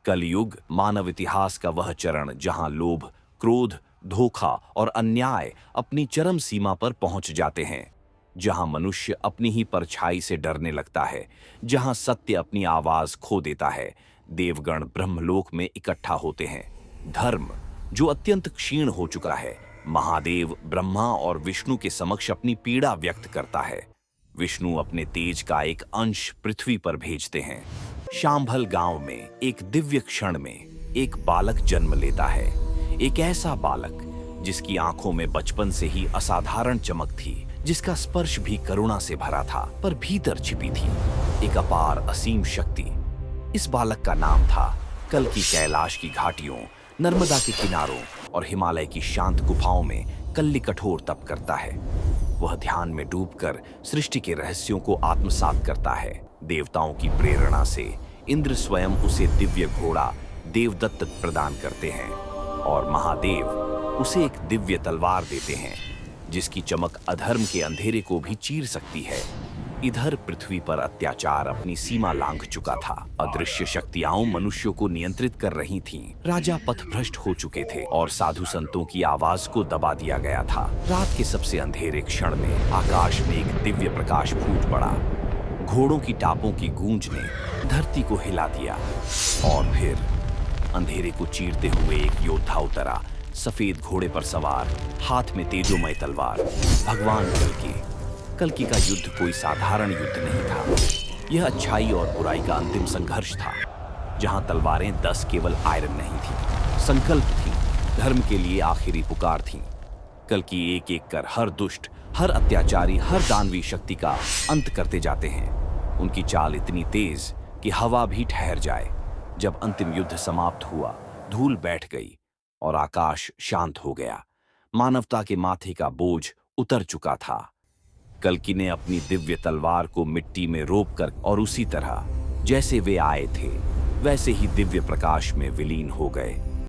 कलयुग मानव इतिहास का वह चरण जहां लोभ, क्रोध, धोखा और अन्याय अपनी चरम सीमा पर पहुंच जाते हैं, जहां मनुष्य अपनी ही परछाई से डरने लगता है, जहां सत्य अपनी आवाज खो देता है। देवगण ब्रह्मलोक में इकट्ठा होते हैं। धर्म, जो अत्यंत क्षीण हो चुका है, महादेव ब्रह्मा और विष्णु के समक्ष अपनी पीड़ा व्यक्त करता है। विष्णु अपने तेज का एक अंश पृथ्वी पर भेजते हैं। शांभल गांव में एक दिव्य क्षण में एक बालक जन्म लेता है। एक ऐसा बालक जिसकी आंखों में बचपन से ही असाधारण चमक थी, जिसका स्पर्श भी करुणा से भरा था, पर भीतर छिपी थी एक अपार असीम शक्ति। इस बालक का नाम था कल की कैलाश की घाटियों, नर्मदा के किनारों और हिमालय की शांत गुफाओं में कल्ली कठोर तप करता है। वह ध्यान में डूबकर सृष्टि के रहस्यों को आत्मसात करता है। देवताओं की प्रेरणा से इंद्र स्वयं उसे दिव्य घोड़ा देवदत्त प्रदान करते हैं और महादेव उसे एक दिव्य तलवार देते हैं, जिसकी चमक अधर्म के अंधेरे को भी चीर सकती है। इधर पृथ्वी पर अत्याचार अपनी सीमा लांघ चुका था। अदृश्य शक्तियां मनुष्यों को नियंत्रित कर रही थीं। राजा पथभ्रष्ट हो चुके थे और साधु संतों की आवाज को दबा दिया गया था। रात के सबसे अंधेरे क्षण में आकाश में एक दिव्य प्रकाश फूट पड़ा। घोड़ों की टापों की गूंज ने धरती को हिला दिया और फिर अंधेरे को चीरते हुए एक योद्धा उतरा, सफेद घोड़े पर सवार, हाथ में तेजोमय तलवार। भगवान कल्कि का युद्ध कोई साधारण युद्ध नहीं था। यह अच्छाई और बुराई का अंतिम संघर्ष था, जहां तलवारें 10 केवल आयरन नहीं थी, संकल्प थी, धर्म के लिए आखिरी पुकार थी। कल्कि एक एक कर हर दुष्ट, हर अत्याचारी, हर दानवी शक्ति का अंत करते जाते हैं। उनकी चाल इतनी तेज कि हवा भी ठहर जाए। जब अंतिम युद्ध समाप्त हुआ, धूल बैठ गई और आकाश शांत हो गया। मानवता के माथे का बोझ उतर चुका था। कल्कि ने अपनी दिव्य तलवार को मिट्टी में रोपकर और उसी तरह जैसे वे आए थे वैसे ही दिव्य प्रकाश में विलीन हो गए।